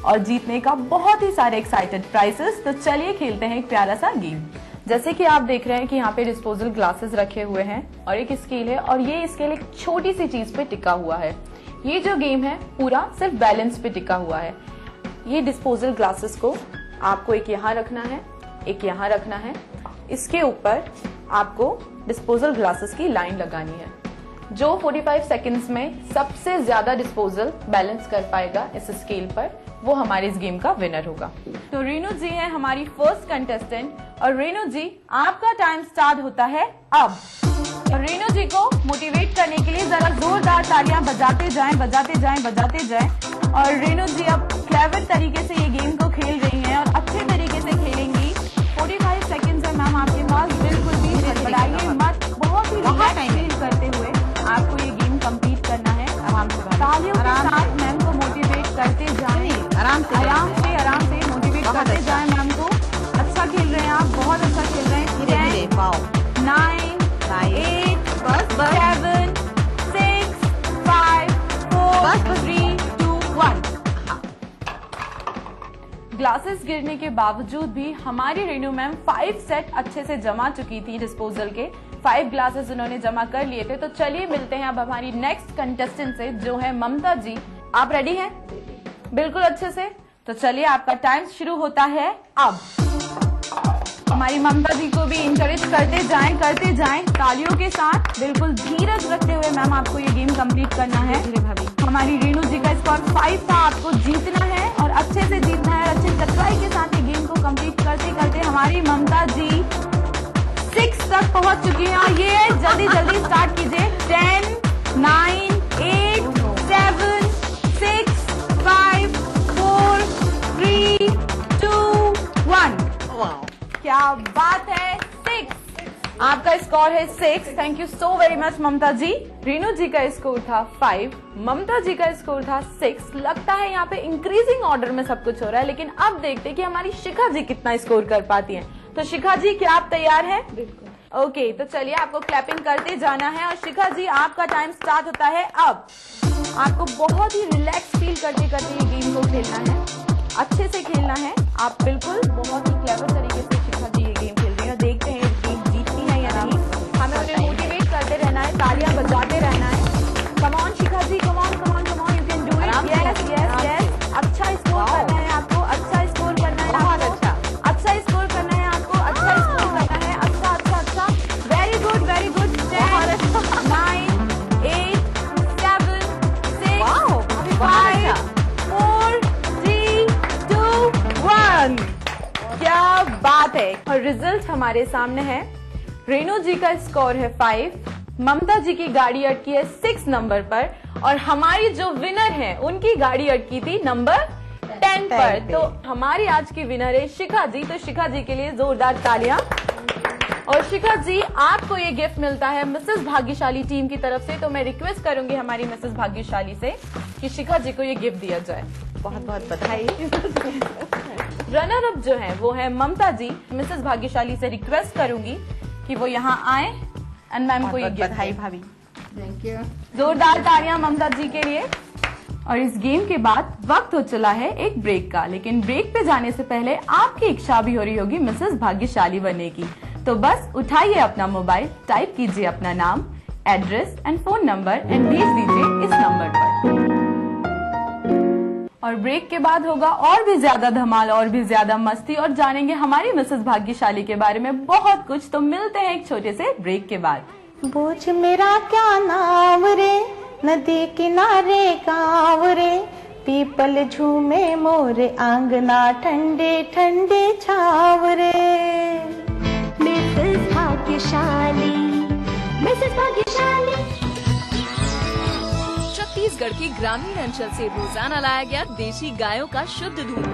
और जीतने का बहुत ही सारे एक्साइटेड प्राइजेस। तो चलिए खेलते हैं एक प्यारा सा गेम। जैसे कि आप देख रहे हैं कि यहाँ पे डिस्पोजल ग्लासेस रखे हुए हैं और एक स्केल है और ये स्केल एक छोटी सी चीज पे टिका हुआ है। ये जो गेम है पूरा सिर्फ बैलेंस पे टिका हुआ है। ये डिस्पोजल ग्लासेस को आपको एक यहाँ रखना है, एक यहाँ रखना है। इसके ऊपर आपको डिस्पोजल ग्लासेस की लाइन लगानी है। जो 45 सेकंड्स में सबसे ज्यादा डिस्पोजल बैलेंस कर पाएगा इस स्केल पर, वो हमारे इस गेम का विनर होगा। तो रेनू जी है हमारी फर्स्ट कंटेस्टेंट और रेनू जी आपका टाइम स्टार्ट होता है अब। और रेनू जी को मोटिवेट करने के लिए जरा जोरदार तालियां बजाते जाएं, बजाते जाएं, बजाते जाएं। और रेनू जी अब क्लेवर तरीके से ये गेम को खेल रही हैं और अच्छे तरीके से खेलेंगी। 45 सेकंड्स है मैम आपके पास, बिल्कुल भी हड़बड़ाइए मत, बहुत ही रिलैक्स फील करते हुए आपको ये गेम कंप्लीट करना है। तालियों के साथ मैम को मोटिवेट करते जाएं, आराम से मोटिवेट करते जाएं मैम को। अच्छा खेल रहे हैं आप, बहुत अच्छा खेल रहे हैं। 10, 9, 8, 7, 6, 5, 4, 3, 2, 1। ग्लासेस गिरने के बावजूद भी हमारी रेनू मैम 5 सेट अच्छे से जमा चुकी थी। डिस्पोजल के 5 ग्लासेस उन्होंने जमा कर लिए थे। तो चलिए मिलते हैं अब हमारी नेक्स्ट कंटेस्टेंट से, जो है ममता जी। आप रेडी हैं? बिल्कुल अच्छे से। तो चलिए आपका टाइम शुरू होता है अब। हमारी ममता जी को भी इंकरेज करते जाएं तालियों के साथ। बिल्कुल धीरज रखते हुए मैम आपको ये गेम कंप्लीट करना है। हमारी रेनू जी का स्कोर 5 था, आपको जीतना है और अच्छे से जीतना है। अच्छे टकराई के साथ ये गेम को कंप्लीट करते करते हमारी ममता जी 6 तक पहुंच चुकी हैं। और ये जल्दी स्टार्ट कीजिए। 10, 9, 8, 7, 6, 5, 4, 3, 2, 1। क्या बात है, 6। आपका स्कोर है 6। Thank you so very much Mamata ji. Renu ji का स्कोर था 5, ममता जी का स्कोर था 6। लगता है यहाँ पे इंक्रीजिंग ऑर्डर में सब कुछ हो रहा है, लेकिन अब देखते हैं कि हमारी शिखा जी कितना स्कोर कर पाती हैं। तो शिखा जी, क्या आप तैयार हैं? बिल्कुल। ओके, तो चलिए आपको क्लैपिंग करते जाना है। और शिखा जी आपका टाइम स्टार्ट होता है अब। आपको बहुत ही रिलैक्स फील करते करते ये गेम को खेलना है, अच्छे से खेलना है। आप बिल्कुल बहुत ही क्लेवर तरीके से शिखा जी ये गेम खेल रही है। देखते हैं गेम जीतती है या नहीं। हमें उन्हें मोटिवेट करते रहना है, तालियां बजाते रहना है। Come on Shikha ji, come on, you can do it. Yes. अच्छा स्कोर करना है आपको, अच्छा स्कोर करना है आपको, अच्छा स्कोर करना है आपको, अच्छा स्कोर करना है। अच्छा। Very good. 10, 9, 8, 7, 6, 5, 4, 3, 2, 1। क्या बात है। और रिजल्ट हमारे सामने है। रेनू जी का स्कोर है 5, ममता जी की गाड़ी अटकी है 6 नंबर पर और हमारी जो विनर है उनकी गाड़ी अटकी थी नंबर 10 पर। तो हमारी आज की विनर है शिखा जी। तो शिखा जी के लिए जोरदार तालियां। और शिखा जी, आपको ये गिफ्ट मिलता है मिसेस भाग्यशाली टीम की तरफ से। तो मैं रिक्वेस्ट करूंगी हमारी मिसेस भाग्यशाली से कि शिखा जी को ये गिफ्ट दिया जाए। बहुत बहुत बधाई। रनर अप जो है वो है ममता जी। मिसेस भाग्यशाली से रिक्वेस्ट करूंगी कि वो यहाँ आए एंड मैम को ये गिफ्ट। बधाई भाभी। Thank you. जोरदार तालियां ममता जी के लिए। और इस गेम के बाद वक्त हो चला है एक ब्रेक का, लेकिन ब्रेक पे जाने से पहले आपकी इच्छा भी हो रही होगी मिसेस भाग्यशाली बनने की। तो बस उठाइए अपना मोबाइल, टाइप कीजिए अपना नाम, address and phone number and भेज दीजिए इस नंबर पर। और ब्रेक के बाद होगा और भी ज्यादा धमाल, और भी ज्यादा मस्ती, और जानेंगे हमारी मिसेस भाग्यशाली के बारे में बहुत कुछ। तो मिलते हैं एक छोटे से ब्रेक के बाद। बोझ मेरा क्या नाम रे, नदी किनारे गाँव रे, पीपल झूमे मोरे आंगना, ठंडे ठंडे छाव रे। मिसेस भाग्यशाली, मिसेस भाग्यशाली। छत्तीसगढ़ के ग्रामीण अंचल से रोजाना लाया गया देशी गायों का शुद्ध दूध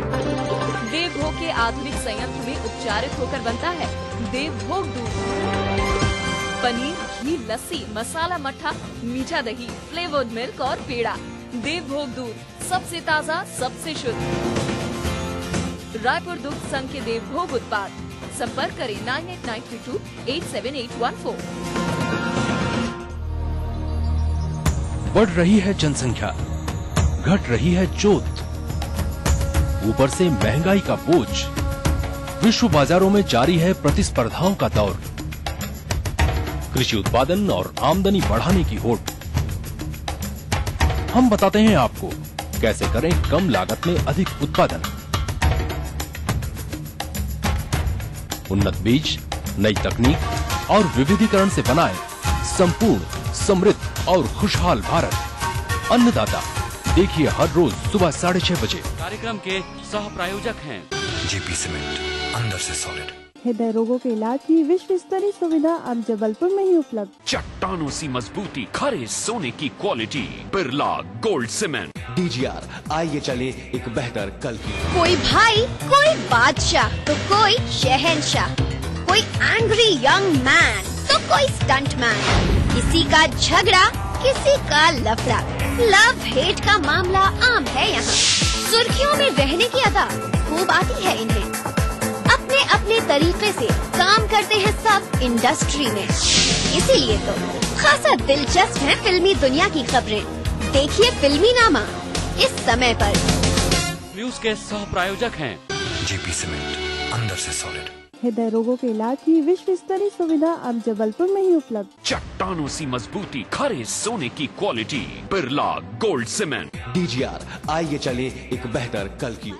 देवभोग के आधुनिक संयंत्र में उपचारित होकर बनता है देवभोग दूध। पनीर, घी, लस्सी, मसाला मट्ठा, मीठा दही, फ्लेवर्ड मिल्क और पेड़ा। देवभोग दूध सबसे ताज़ा, सबसे शुद्ध। रायपुर दुग्ध संघ के देवभोग उत्पाद। संपर्क करें 9892 87814। बढ़ रही है जनसंख्या, घट रही है जोत। ऊपर से महंगाई का बोझ। विश्व बाजारों में जारी है प्रतिस्पर्धाओं का दौर। कृषि उत्पादन और आमदनी बढ़ाने की होड़। हम बताते हैं आपको कैसे करें कम लागत में अधिक उत्पादन। उन्नत बीज, नई तकनीक और विविधीकरण से बनाए संपूर्ण, समृद्ध और खुशहाल भारत। अन्नदाता देखिए हर रोज सुबह 6:30 बजे। कार्यक्रम के सह प्रायोजक हैं जेपी सीमेंट, अंदर से सॉलिड। हृदय रोगों के इलाज की विश्व स्तरीय सुविधा अब जबलपुर में ही उपलब्ध। चट्टानों सी मजबूती, खरे सोने की quality, Birla gold cement. DGR, आइए चले एक बेहतर कल की। कोई भाई, कोई बादशाह, तो कोई शहंशाह, कोई एंग्री यंग मैन, तो कोई स्टंट मैन। किसी का झगड़ा, किसी का लफड़ा, लव हेट का मामला आम है यहाँ। सुर्खियों में रहने की अदा खूब आती है इन्हें। अपने अपने तरीके से काम करते हैं सब इंडस्ट्री में। इसीलिए तो खासा दिलचस्प है फिल्मी दुनिया की खबरें। देखिए फिल्मी नामा इस समय पर। न्यूज के सह प्रायोजक हैं जेपी सीमेंट, अंदर से सॉलिड। हृदय रोगों के इलाज की विश्व स्तरीय सुविधा अब जबलपुर में ही उपलब्ध। चट्टानों सी मजबूती, खरे सोने की quality, Birla gold cement. DGR, आइए चले एक बेहतर कल की।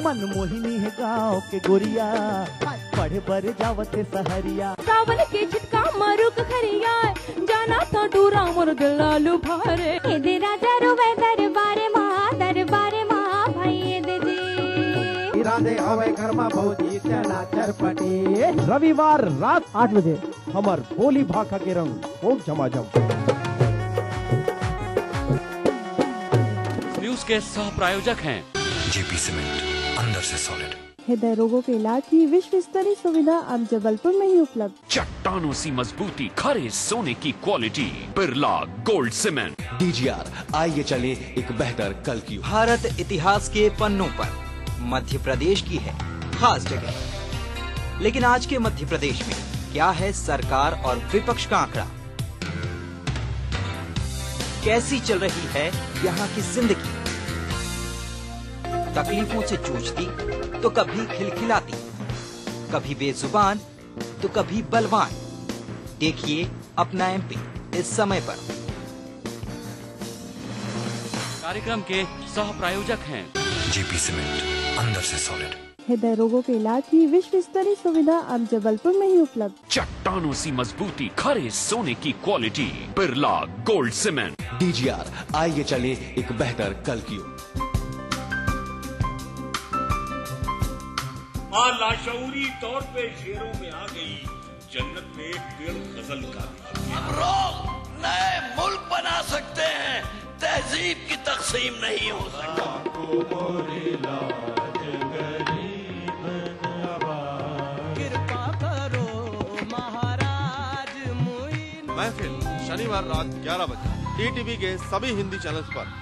मनमोहिनी है गाँव के गोरिया, पढ़े बर जावते सहरिया। सावन के छिटका मारुक खरिया, जाना तो डूरा मोर गलालू भारे। दे राजा रुवे दरबारे माँ भाई दे जी। राधे हवे घर में भौजी चना चरपटी। रविवार रात 8 बजे हमार बोली भाखा के रंग खूब झमाझम। न्यूज के सह प्रायोजक हैं जेपी सीमेंट, अंदर से सॉलिड। हृदय रोगों के इलाज की विश्व स्तरीय सुविधा अब जबलपुर में ही उपलब्ध। चट्टानों सी मजबूती, खरे सोने की quality, Birla gold cement. DGR, आइए चले एक बेहतर कल की। भारत इतिहास के पन्नों पर मध्य प्रदेश की है खास जगह। लेकिन आज के मध्य प्रदेश में क्या है सरकार और विपक्ष का आंकड़ा? कैसी चल रही है यहाँ की जिंदगी? तकलीफों से जूझती तो कभी खिलखिलाती, कभी बेजुबान तो कभी बलवान। देखिए अपना एमपी इस समय पर। कार्यक्रम के सह प्रायोजक हैं जेपी सीमेंट, अंदर से सॉलिड। हृदय रोगों के इलाज की विश्व स्तरीय सुविधा अब जबलपुर में ही उपलब्ध। चट्टानों सी मजबूती, खरे सोने की quality, Birla gold cement. DGR, आइए चले एक बेहतर कल की। मां लाशऊरी तौर पे शेरों में आ गई, जन्नत में एक पेड़ गजल का। हम लोग नए मुल्क बना सकते हैं, तहजीब की तकसीम नहीं हो सकती। कृपा करो महाराज मुइन। महफिल शनिवार रात 11 बजे ईटीवी के सभी हिंदी चैनल्स पर।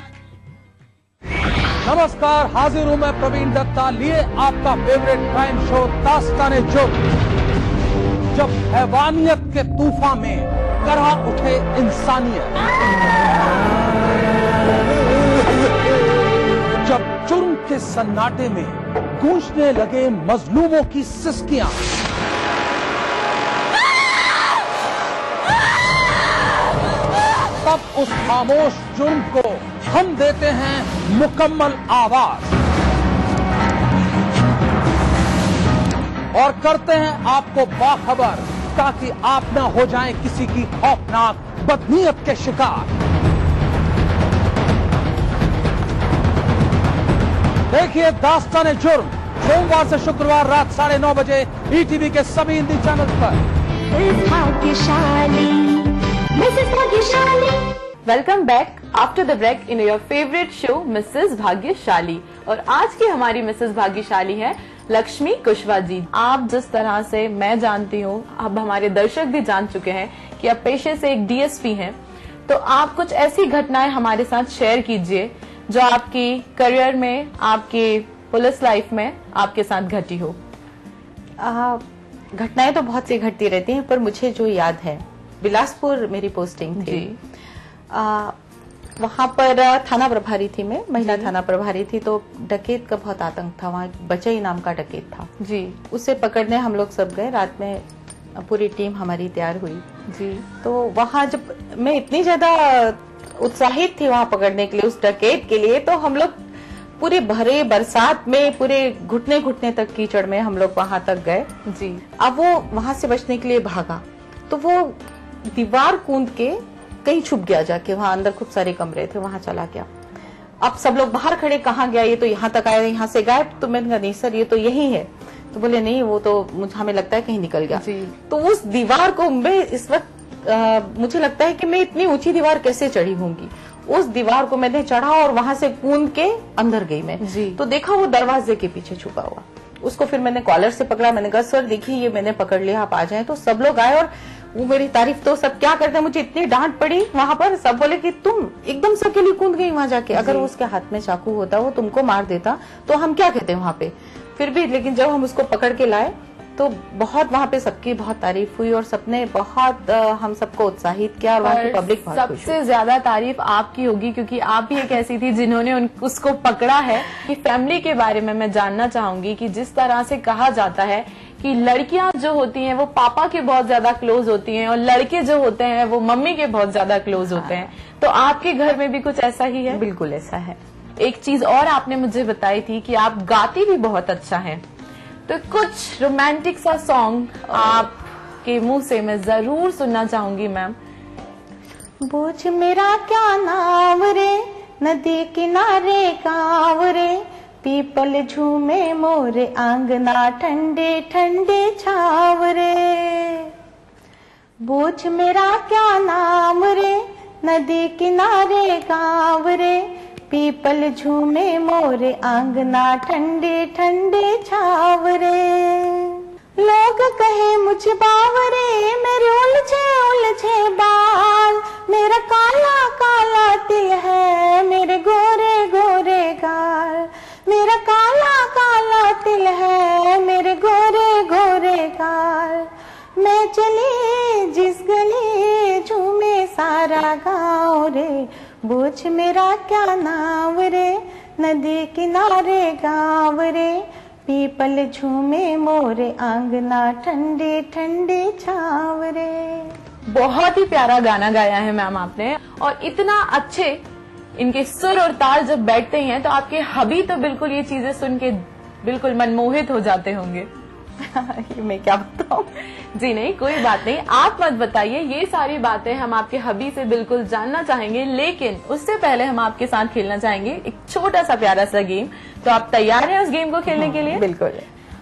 नमस्कार, हाजिर हूं मैं प्रवीण दत्ता, लिए आपका फेवरेट क्राइम शो दास्तान-ए-जुर्म। जब हैवानियत के तूफान में करह उठे इंसानियत, जब जुर्म के सन्नाटे में गूंजने लगे मजलूमों की सिसकियां, तब उस खामोश जुर्म को हम देते हैं मुकम्मल आवाज और करते हैं आपको बाखबर, ताकि आप न हो जाएं किसी की खौफनाक बदनीयत के शिकार। देखिए दास्तान-ए-जुर्म सोमवार से शुक्रवार रात 9:30 बजे ईटीवी के सभी हिंदी चैनल पर। Welcome back after the break in your favourite show Mrs Bhagyashali. और आज की हमारी मिसेस भाग्यशाली है लक्ष्मी कुशवाहा जी। आप जिस तरह से मैं जानती हूँ, अब हमारे दर्शक भी जान चुके हैं कि आप पेशे से एक डीएसपी हैं, तो आप कुछ ऐसी घटनाएं हमारे साथ शेयर कीजिए जो आपकी करियर में, आपकी पुलिस लाइफ में आपके साथ घटी हो। घटनाएं तो बहुत सी घटती रहती हैं, पर मुझे जो याद है, बिलासपुर मेरी पोस्टिंग थी। वहां पर थाना प्रभारी थी मैं, महिला थाना प्रभारी थी। तो डकैत का बहुत आतंक था वहाँ, बचई नाम का डकैत था जी। उसे पकड़ने हम लोग सब गए, रात में पूरी टीम हमारी तैयार हुई जी। तो वहाँ जब मैं इतनी ज्यादा उत्साहित थी वहाँ पकड़ने के लिए, उस डकैत के लिए, तो हम लोग पूरे भरे बरसात में, पूरे घुटने घुटने तक कीचड़ में हम लोग वहां तक गए जी। अब वो वहां से बचने के लिए भागा, तो वो दीवार कूद के कहीं छुप गया, जाके वहां अंदर खूब सारे कमरे थे, वहां चला गया। अब सब लोग बाहर खड़े, कहाँ गया ये, तो यहाँ तक आया, यहाँ से गायब। तो मैंने कहा नहीं सर ये तो यही है। तो बोले नहीं वो तो हमें लगता है कहीं निकल गया। तो उस दीवार को मैं इस वक्त मुझे लगता है कि मैं इतनी ऊंची दीवार कैसे चढ़ी होंगी। उस दीवार को मैंने चढ़ा और वहां से कूद के अंदर गई मैं जी। तो देखा वो दरवाजे के पीछे छुपा हुआ। उसको फिर मैंने कॉलर से पकड़ा, मैंने कहा सर देखिए ये मैंने पकड़ लिया, आप आ जाएं। तो सब लोग आए और वो मेरी तारीफ तो सब क्या करते हैं, मुझे इतनी डांट पड़ी वहां पर। सब बोले कि तुम एकदम से अकेली कूद गई वहां जाके, अगर उसके हाथ में चाकू होता वो तुमको मार देता तो हम क्या कहते वहां पे। फिर भी लेकिन जब हम उसको पकड़ के लाए तो बहुत वहाँ पे सबकी बहुत तारीफ हुई और सबने बहुत हम सबको उत्साहित किया और वहाँ की पब्लिक बहुत खुश हुई। सबसे ज्यादा तारीफ आपकी होगी क्योंकि आप भी एक ऐसी थी जिन्होंने उसको पकड़ा है। कि फैमिली के बारे में मैं जानना चाहूंगी कि जिस तरह से कहा जाता है कि लड़कियां जो होती हैं वो पापा के बहुत ज्यादा क्लोज होती हैं और लड़के जो होते हैं वो मम्मी के बहुत ज्यादा क्लोज होते हैं, तो आपके घर में भी कुछ ऐसा ही है? बिल्कुल ऐसा है। एक चीज और आपने मुझे बताई थी कि आप गाती भी बहुत अच्छा है, तो कुछ रोमांटिक सा सॉन्ग आपके मुंह से मैं जरूर सुनना चाहूंगी मैम। बोझ मेरा क्या नाम रे, नदी किनारे गाँव रे, पीपल झूमे मोरे आंगना ठंडे ठंडे छाव रे। बोझ मेरा क्या नाम रे, नदी किनारे गाँव रे, पीपल झूमे मोरे आंगना ठंडे ठंडे छाव रे। लोग कहे मुझ बावरे, मेरे उलझे उलझे बाल, मेरा काला काला तिल है, मेरे गोरे गोरे गाल, मेरा काला काला तिल है, मेरे गोरे गोरे गाल। मैं चली जिस गली झूमे सारा गाँव रे, बोझ मेरा क्या नाम रे, नदी किनारे गाँव रे, पीपल झूमे मोरे आंगना ठंडे ठंडे छाव रे। बहुत ही प्यारा गाना गाया है मैम आपने, और इतना अच्छे इनके सुर और ताल जब बैठते हैं तो आपके हबी तो बिल्कुल ये चीजें सुन के बिल्कुल मनमोहित हो जाते होंगे। मैं क्या बताऊं? जी नहीं कोई बात नहीं, आप मत बताइए, ये सारी बातें हम आपके हबी से बिल्कुल जानना चाहेंगे, लेकिन उससे पहले हम आपके साथ खेलना चाहेंगे एक छोटा सा प्यारा सा गेम। तो आप तैयार हैं उस गेम को खेलने के लिए? बिल्कुल।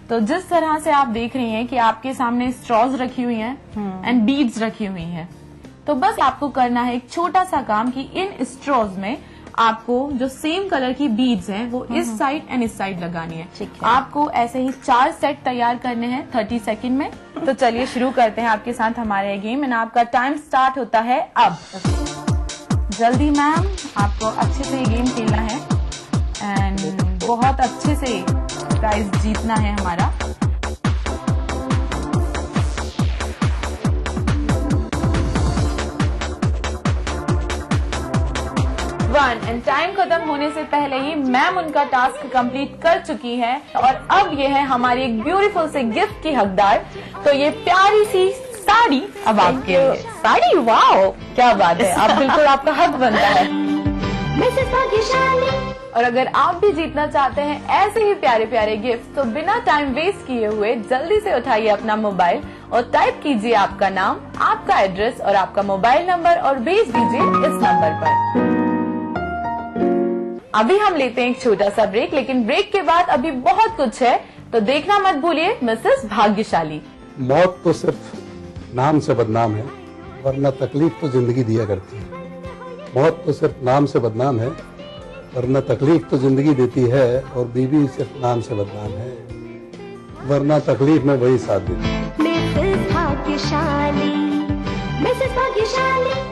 तो जिस तरह से आप देख रही हैं कि आपके सामने स्ट्रॉज रखी हुई हैं एंड बीड्स रखी हुई हैं, तो बस आपको करना है एक छोटा सा काम कि इन स्ट्रॉज में आपको जो सेम कलर की बीड्स हैं वो इस साइड एंड इस साइड लगानी है। ठीक है। आपको ऐसे ही 4 सेट तैयार करने हैं 30 सेकंड में। तो चलिए शुरू करते हैं आपके साथ हमारा ये गेम, एंड आपका टाइम स्टार्ट होता है अब। जल्दी मैम, आपको अच्छे से ये गेम खेलना है एंड बहुत अच्छे से प्राइज जीतना है हमारा। एंड टाइम खत्म होने से पहले ही मैम उनका टास्क कंप्लीट कर चुकी है और अब ये है हमारी एक ब्यूटीफुल से गिफ्ट की हकदार। तो ये प्यारी सी साड़ी अब आपके लिए। साड़ी, वाओ क्या बात है, अब बिल्कुल आपका हक बनता है। और अगर आप भी जीतना चाहते हैं ऐसे ही प्यारे प्यारे गिफ्ट, तो बिना टाइम वेस्ट किए हुए जल्दी से उठाइए अपना मोबाइल और टाइप कीजिए आपका नाम, आपका एड्रेस और आपका मोबाइल नंबर और भेज दीजिए इस नंबर पर। अभी हम लेते हैं एक छोटा सा ब्रेक, लेकिन ब्रेक के बाद अभी बहुत कुछ है, तो देखना मत भूलिए मिसेस भाग्यशाली। मौत तो सिर्फ नाम से बदनाम है, वरना तकलीफ तो जिंदगी दिया करती है। मौत तो सिर्फ नाम से बदनाम है, वरना तकलीफ तो जिंदगी देती है। और बीवी सिर्फ नाम से बदनाम है, वरना तकलीफ में वही साथ देती है। मिसेस भाग्यशाली, मिसेस भाग्यशाली।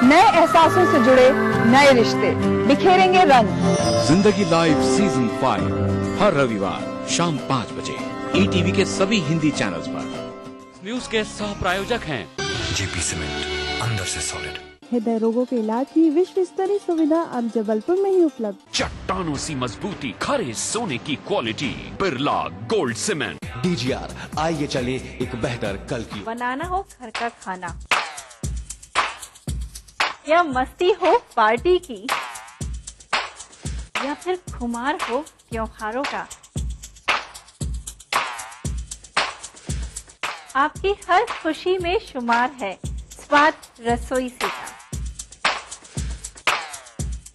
नए एहसासों से जुड़े नए रिश्ते, बिखेरेंगे रंग। जिंदगी लाइव सीजन 5 हर रविवार शाम 5 बजे ईटीवी के सभी हिंदी चैनल्स पर। न्यूज के सह प्रायोजक हैं जेपी सीमेंट, अंदर से सॉलिड। हृदय रोगों के इलाज की विश्व स्तरीय सुविधा अब जबलपुर में ही उपलब्ध। चट्टानों सी मजबूती, खरे सोने की quality, Birla gold cement. DGR, आइए चले एक बेहतर कल की। बनाना हो घर का खाना या मस्ती हो पार्टी की या फिर खुमार हो त्योहारों का, आपकी हर खुशी में शुमार है स्वाद रसोई से का।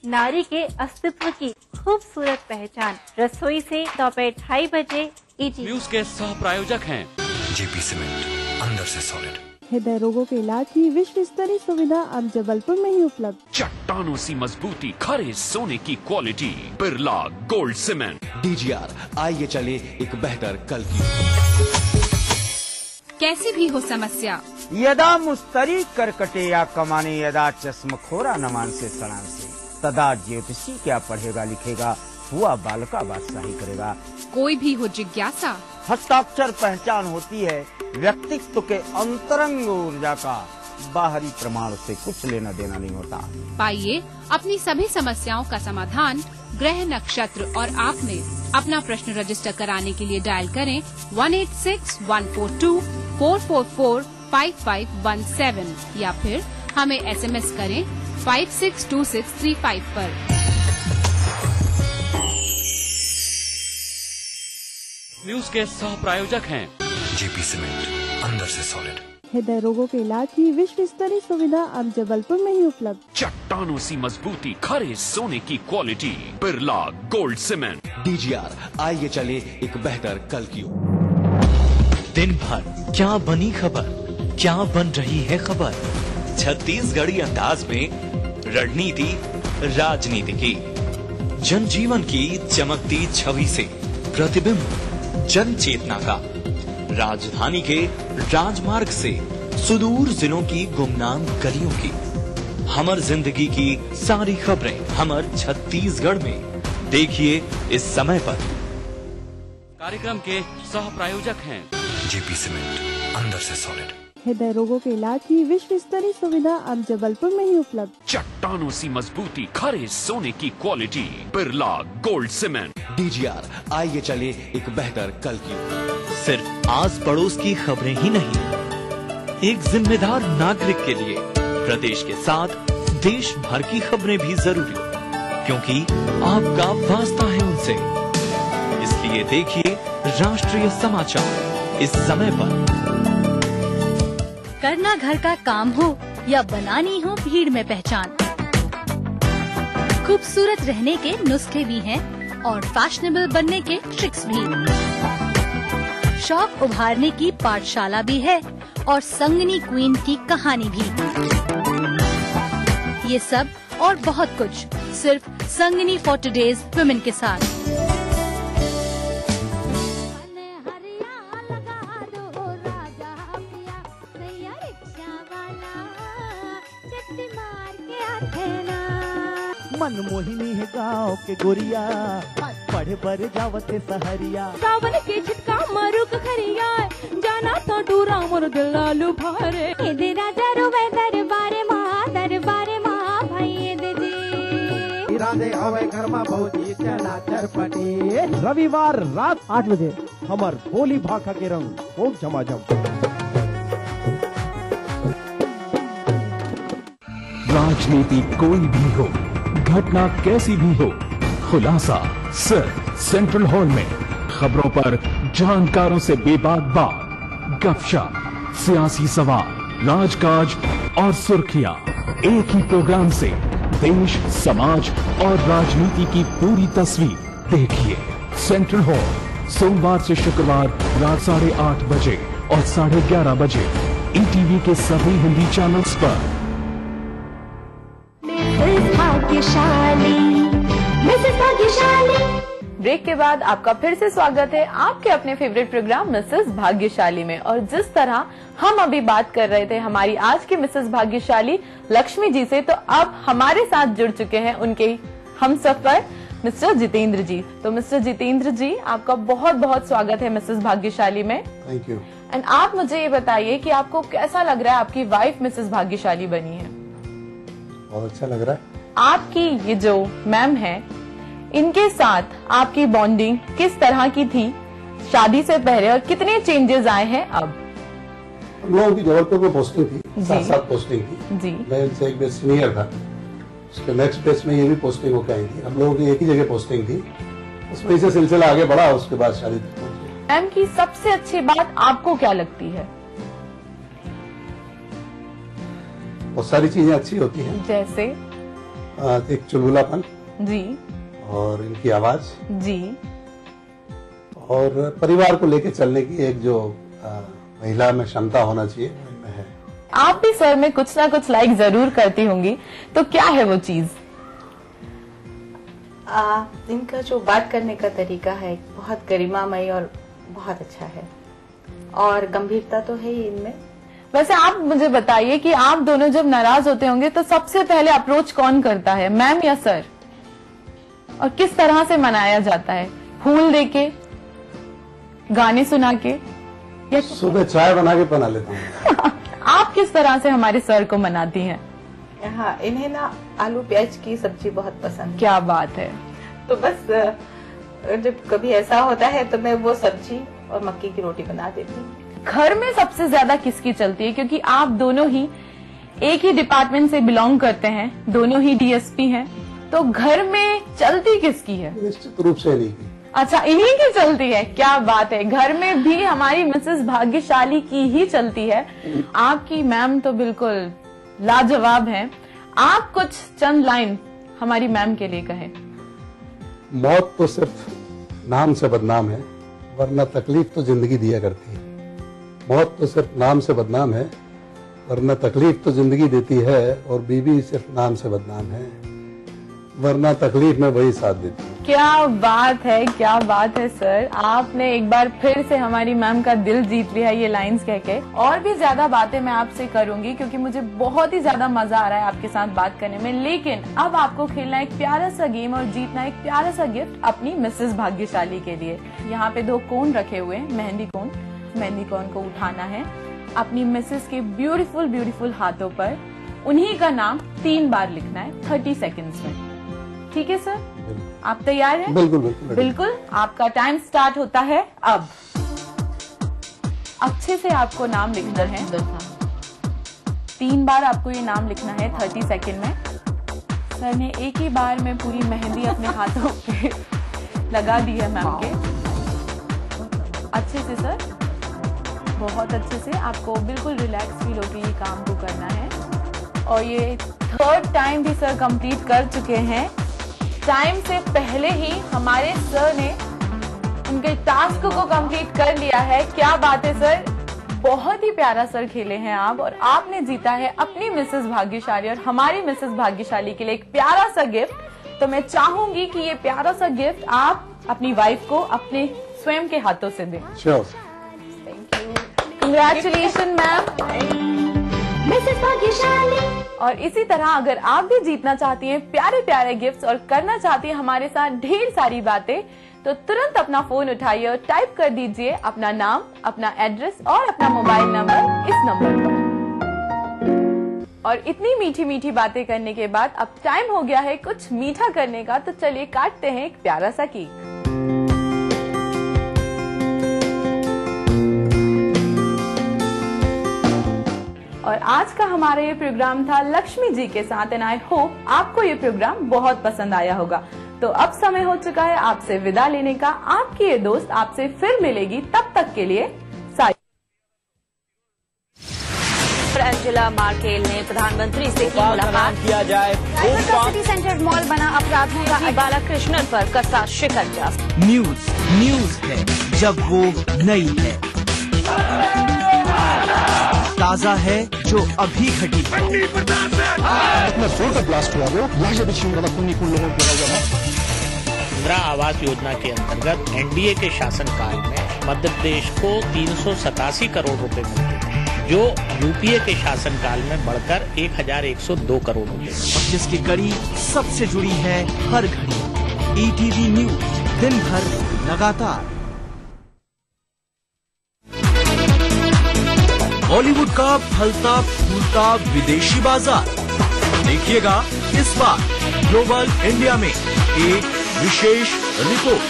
नारी के अस्तित्व की खूबसूरत पहचान रसोई से दोपहर 2:30 बजे ईटीवी। न्यूज के सह प्रायोजक हैं जेपी सीमेंट, अंदर से सॉलिड। हृदय रोगों के इलाज की विश्व स्तरीय सुविधा अब जबलपुर में ही उपलब्ध। चट्टानों सी मजबूती, खरे सोने की quality, Birla gold cement. DGR, आइए चले एक बेहतर कल की। कैसी भी हो समस्या, यदा मुस्तरी करकटे या कमाने, यदा चश्मखोरा नमान से सणान से, तदा ज्योतिषी क्या पढ़ेगा लिखेगा, हुआ बालका बादशाही करेगा। कोई भी हो जिज्ञासा, हस्ताक्षर पहचान होती है व्यक्तित्व के अंतरंग ऊर्जा का, बाहरी प्रमाण से कुछ लेना देना नहीं होता। पाइए अपनी सभी समस्याओं का समाधान ग्रह, नक्षत्र और आप में। अपना प्रश्न रजिस्टर कराने के लिए डायल करें 186-142-444-5517 या फिर हमें एसएमएस करें 562635 पर। न्यूज के सह प्रायोजक हैं जेपी सीमेंट, अंदर से सॉलिड। हृदय रोगों के इलाज की विश्व स्तरीय सुविधा अब जबलपुर में ही उपलब्ध। चट्टानों सी मजबूती, खरे सोने की quality, Birla gold cement. DGR, आइए चले एक बेहतर कल की। दिन भर क्या बनी खबर, क्या बन रही है खबर, छत्तीसगढ़ी अंदाज में रणनीति राजनीति की, जनजीवन की चमकती छवि से प्रतिबिंब जन चेतना का, राजधानी के राजमार्ग से सुदूर जिलों की गुमनाम गलियों की, हमर जिंदगी की सारी खबरें हमर छत्तीसगढ़ में। देखिए इस समय पर। कार्यक्रम के सह प्रायोजक हैं जेपी सीमेंट, अंदर से सॉलिड। हृदय रोगों के इलाज की विश्व स्तरीय सुविधा अब जबलपुर में ही उपलब्ध। चट्टानों सी मजबूती, खरे सोने की quality, Birla gold cement. DGR, आइए चले एक बेहतर कल की। सिर्फ आस पड़ोस की खबरें ही नहीं, एक जिम्मेदार नागरिक के लिए प्रदेश के साथ देश भर की खबरें भी जरूरी, क्योंकि आपका वास्ता है उनसे। इसलिए देखिए राष्ट्रीय समाचार इस समय पर। करना घर का काम हो या बनानी हो भीड़ में पहचान, खूबसूरत रहने के नुस्खे भी हैं और फैशनेबल बनने के ट्रिक्स भी। शौक उभारने की पाठशाला भी है और संगनी क्वीन की कहानी भी। ये सब और बहुत कुछ सिर्फ संगनी फॉर टुडेज वुमेन के साथ। मनमोहिनी है गाँव के गोरिया, पढ़े पर जावते सहरिया। सावन के छिटका मरुक खरिया, जाना तो डूरा मोर दिल लालू भारे। दे राजा रुवे दरबारे माँ भाई दे जी। इरादे हवे घर में भौजी चला चरपटी। रविवार रात 8 बजे हमर बोली भाखा के रंग खूब झमाझम। राजनीति कोई भी हो, घटना कैसी भी हो, खुलासा सिर्फ सेंट्रल हॉल में। खबरों पर जानकारों से बेबाक बात, गपशप, सियासी सवाल, राजकाज और सुर्खियां एक ही प्रोग्राम से देश, समाज और राजनीति की पूरी तस्वीर देखिए। सेंट्रल हॉल सोमवार से शुक्रवार रात 8:30 बजे और 11:30 बजे ईटीवी के सभी हिंदी चैनल्स पर। भाग्यशाली ब्रेक के बाद आपका फिर से स्वागत है आपके अपने फेवरेट प्रोग्राम मिसेस भाग्यशाली में। और जिस तरह हम अभी बात कर रहे थे हमारी आज की मिसेस भाग्यशाली लक्ष्मी जी से, तो अब हमारे साथ जुड़ चुके हैं उनके हमसफर मिस्टर जितेंद्र जी। तो मिस्टर जितेंद्र जी, आपका बहुत बहुत स्वागत है मिसेस भाग्यशाली में। Thank you. एंड आप मुझे ये बताइए कि आपको कैसा लग रहा है आपकी वाइफ मिसेस भाग्यशाली बनी है? बहुत अच्छा लग रहा है। आपकी ये जो मैम है, इनके साथ आपकी बॉन्डिंग किस तरह की थी शादी से पहले और कितने चेंजेस आए हैं अब? हम लोगों की जबलपुर में पोस्टिंग थी, साथ पोस्टिंग थी जी। मैं इनसे एक बेस सीनियर था, उसके नेक्स्ट बेस में ये भी पोस्टिंग होकर आई थी। हम लोगों की एक ही जगह पोस्टिंग थी, उसमें से सिलसिला आगे बढ़ा, उसके बाद शादी तक पहुंच गई। मैम की सबसे अच्छी बात आपको क्या लगती है? बहुत सारी चीजें अच्छी होती हैं, जैसे एक चुलबुलापन जी, और इनकी आवाज जी, और परिवार को लेकर चलने की एक जो महिला में क्षमता होना चाहिए इनमें है। आप भी सर में कुछ ना कुछ लाइक जरूर करती होंगी, तो क्या है वो चीज? इनका जो बात करने का तरीका है बहुत गरिमामय और बहुत अच्छा है, और गंभीरता तो है ही इनमें। वैसे आप मुझे बताइए कि आप दोनों जब नाराज होते होंगे तो सबसे पहले अप्रोच कौन करता है, मैम या सर? और किस तरह से मनाया जाता है? फूल देके, गाने सुना के, या सुबह चाय बना के बना लेता हूँ। आप किस तरह से हमारे सर को मनाती हैं? हाँ, इन्हें ना आलू प्याज की सब्जी बहुत पसंद है। क्या बात है। तो बस जब कभी ऐसा होता है तो मैं वो सब्जी और मक्की की रोटी बना देती हूँ। घर में सबसे ज्यादा किसकी चलती है? क्योंकि आप दोनों ही एक ही डिपार्टमेंट से बिलोंग करते हैं, दोनों ही डीएसपी हैं, तो घर में चलती किसकी है? निश्चित रूप से नहीं। अच्छा, इन्हीं की चलती है। क्या बात है। घर में भी हमारी मिसेस भाग्यशाली की ही चलती है। आपकी मैम तो बिल्कुल लाजवाब हैं। आप कुछ चंद लाइन हमारी मैम के लिए कहें। मौत तो सिर्फ नाम से बदनाम है, वरना तकलीफ तो जिंदगी दिया करती है। मौत तो सिर्फ नाम से बदनाम है, वरना तकलीफ तो जिंदगी देती है। और बीवी सिर्फ नाम से बदनाम है, वरना तकलीफ में वही साथ देती है। क्या बात है, क्या बात है सर। आपने एक बार फिर से हमारी मैम का दिल जीत लिया ये लाइंस कह के। और भी ज्यादा बातें मैं आपसे करूंगी क्योंकि मुझे बहुत ही ज्यादा मजा आ रहा है आपके साथ बात करने में। लेकिन अब आपको खेलना एक प्यारा सा गेम और जीतना एक प्यारा सा गिफ्ट अपनी मिसेस भाग्यशाली के लिए। यहाँ पे 2 कोन रखे हुए हैं, मेहंदी कोन। मेहंदी कोन को उठाना है अपनी मिसेस के ब्यूटीफुल ब्यूटीफुल हाथों पर, उन्हीं का नाम 3 बार लिखना है 30 सेकेंड्स में। ठीक है सर, आप तैयार हैं? बिल्कुल बिल्कुल बिल्कुल। आपका टाइम स्टार्ट होता है अब। अच्छे से आपको नाम लिखना है। 3 बार आपको ये नाम लिखना है 30 सेकेंड में। सर ने एक ही बार में पूरी मेहंदी अपने हाथों पे लगा दी है मैम के। अच्छे से सर, बहुत अच्छे से। आपको बिल्कुल रिलैक्स फील होकर ये काम को करना है। और ये 3rd टाइम भी सर कंप्लीट कर चुके हैं। टाइम से पहले ही हमारे सर ने उनके टास्क को कंप्लीट कर लिया है। क्या बात है सर, बहुत ही प्यारा सर खेले हैं आप। और आपने जीता है अपनी मिसेस भाग्यशाली और हमारी मिसेस भाग्यशाली के लिए एक प्यारा सा गिफ्ट। तो मैं चाहूंगी कि ये प्यारा सा गिफ्ट आप अपनी वाइफ को अपने स्वयं के हाथों से दें। Congratulation ma'am, Mrs Bhagyashali. और इसी तरह अगर आप भी जीतना चाहती हैं प्यारे प्यारे गिफ्ट्स और करना चाहती हैं हमारे साथ ढेर सारी बातें, तो तुरंत अपना फोन उठाइए और टाइप कर दीजिए अपना नाम, अपना एड्रेस और अपना मोबाइल नंबर इस नंबर पर। और इतनी मीठी मीठी बातें करने के बाद अब टाइम हो गया है कुछ मीठा करने का। तो चलिए काटते हैं एक प्यारा सा केक। और आज का हमारा ये प्रोग्राम था लक्ष्मी जी के साथ एंड आई होप आपको ये प्रोग्राम बहुत पसंद आया होगा। तो अब समय हो चुका है आपसे विदा लेने का। आपकी ये दोस्त आपसे फिर मिलेगी, तब तक के लिए एंजेला मार्केल ने प्रधानमंत्री से की मुलाकात। किया जाए सिटी सेंटर मॉल बना अपराधों का बालाकृष्णन पर कसा शिकंजा। न्यूज है जब वो नई है, ताजा है जो अभी घटी है। अपना जोर का ब्लास्ट हुआ वो लाशें बिछी लोगों को इंदिरा आवास योजना के अंतर्गत एनडीए के शासनकाल में मध्य प्रदेश को 387 करोड़ रुपए मिलते थे, जो यूपीए के शासनकाल में बढ़कर 1102 करोड़ रुपए। और जिसकी कड़ी सबसे जुड़ी है हर घड़ी। ईटीवी न्यूज, दिन भर लगातार। बॉलीवुड का फलता फूलता विदेशी बाजार देखिएगा इस बार ग्लोबल इंडिया में एक विशेष रिपोर्ट।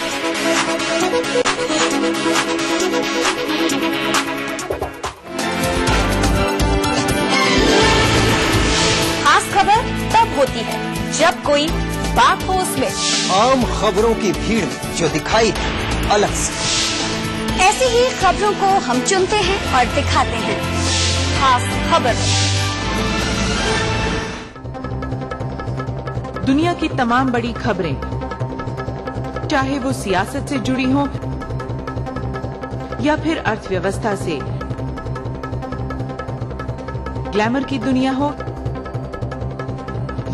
खास खबर तब होती है जब कोई बात हो उसमें। आम खबरों की भीड़ में जो दिखाई अलग से। ऐसी ही खबरों को हम चुनते हैं और दिखाते हैं खास खबर। दुनिया की तमाम बड़ी खबरें, चाहे वो सियासत से जुड़ी हों या फिर अर्थव्यवस्था से, ग्लैमर की दुनिया हो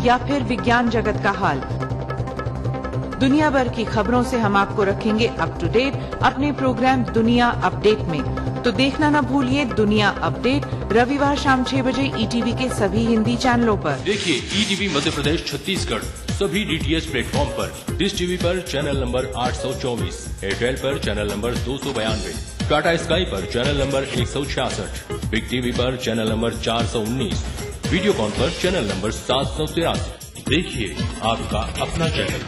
या फिर विज्ञान जगत का हाल, दुनिया भर की खबरों से हम आपको रखेंगे अप टू डेट अपने प्रोग्राम दुनिया अपडेट में। तो देखना ना भूलिए दुनिया अपडेट रविवार शाम 6 बजे ईटीवी के सभी हिंदी चैनलों पर। देखिए ईटीवी मध्य प्रदेश छत्तीसगढ़ सभी डीटीएच प्लेटफॉर्म पर, डिश टीवी पर चैनल नंबर 824, एयरटेल पर चैनल नंबर 292, टाटा स्काई पर चैनल नंबर 166, बिग टीवी पर चैनल नंबर 419, वीडियोकॉन पर चैनल नंबर 783। देखिए आपका अपना चैनल।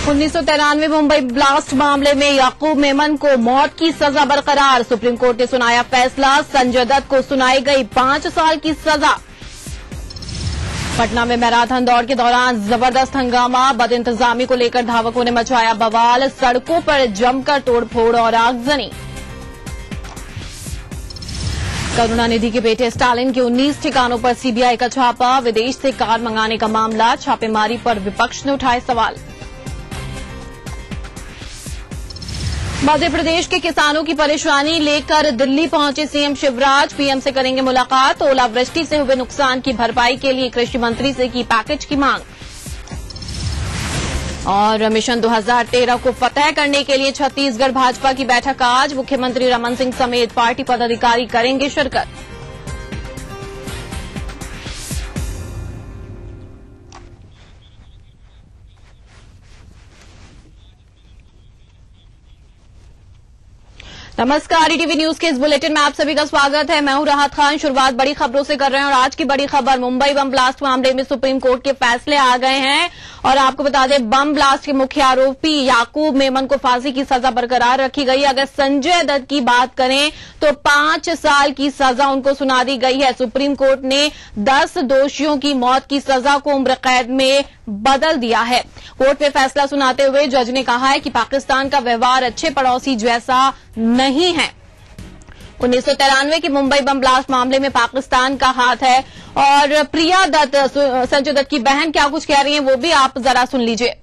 उन्नीस सौ 93 मुंबई ब्लास्ट मामले में याकूब मेमन को मौत की सजा बरकरार। सुप्रीम कोर्ट ने सुनाया फैसला, संजय दत्त को सुनाई गई 5 साल की सजा। पटना में मैराथन दौड़ के दौरान जबरदस्त हंगामा, बदइंतजामी को लेकर धावकों ने मचाया बवाल, सड़कों पर जमकर तोड़फोड़ और आगजनी। करुणानिधि के बेटे स्टालिन के 19 ठिकानों पर सीबीआई का छापा, विदेश से कार मंगाने का मामला, छापेमारी पर विपक्ष ने उठाए सवाल। मध्य प्रदेश के किसानों की परेशानी लेकर दिल्ली पहुंचे सीएम शिवराज, पीएम से करेंगे मुलाकात, ओलावृष्टि से हुए नुकसान की भरपाई के लिए कृषि मंत्री से की पैकेज की मांग। और मिशन 2013 को फतेह करने के लिए छत्तीसगढ़ भाजपा की बैठक आज, मुख्यमंत्री रमन सिंह समेत पार्टी पदाधिकारी करेंगे शिरकत। नमस्कार, ईटीवी न्यूज के इस बुलेटिन में आप सभी का स्वागत है। मैं हूं राहत खान। शुरुआत बड़ी खबरों से कर रहे हैं और आज की बड़ी खबर, मुंबई बम ब्लास्ट मामले में सुप्रीम कोर्ट के फैसले आ गए हैं। और आपको बता दें, बम ब्लास्ट के मुख्य आरोपी याकूब मेमन को फांसी की सजा बरकरार रखी गई। अगर संजय दत्त की बात करें तो 5 साल की सजा उनको सुना दी गई है। सुप्रीम कोर्ट ने 10 दोषियों की मौत की सजा को उम्र कैद में बदल दिया है। कोर्ट में फैसला सुनाते हुए जज ने कहा है कि पाकिस्तान का व्यवहार अच्छे पड़ोसी जैसा नहीं है। 1993 के मुंबई बम ब्लास्ट मामले में पाकिस्तान का हाथ है। और प्रिया दत्त, संजय दत्त की बहन, क्या कुछ कह रही हैं वो भी आप जरा सुन लीजिए।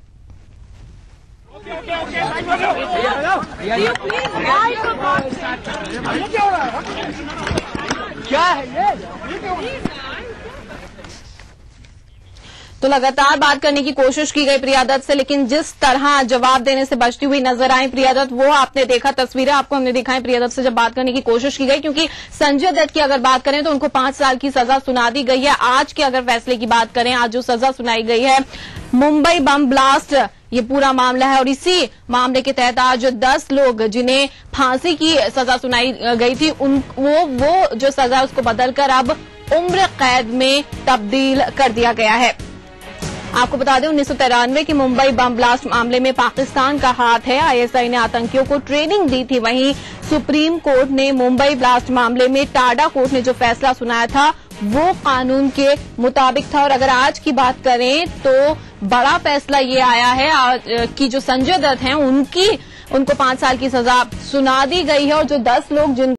क्या है ये? तो लगातार बात करने की कोशिश की गई प्रिया दत्त से, लेकिन जिस तरह जवाब देने से बचती हुई नजर आई प्रिया दत्त, वो आपने देखा, तस्वीरें आपको हमने दिखाई प्रिया दत्त से जब बात करने की कोशिश की गई। क्योंकि संजय दत्त की अगर बात करें तो उनको 5 साल की सजा सुना दी गई है। आज के अगर फैसले की बात करें, आज जो सजा सुनाई गई है, मुंबई बम ब्लास्ट ये पूरा मामला है और इसी मामले के तहत आज 10 लोग जिन्हें फांसी की सजा सुनाई गई थी, वो जो सजा उसको बदलकर अब उम्र कैद में तब्दील कर दिया गया है। आपको बता दें, 1993 के मुंबई बम ब्लास्ट मामले में पाकिस्तान का हाथ है। आईएसआई ने आतंकियों को ट्रेनिंग दी थी। वहीं सुप्रीम कोर्ट ने मुंबई ब्लास्ट मामले में टाडा कोर्ट ने जो फैसला सुनाया था वो कानून के मुताबिक था। और अगर आज की बात करें तो बड़ा फैसला ये आया है कि जो संजय दत्त हैं उनको 5 साल की सजा सुना दी गई है और जो 10 लोग जिन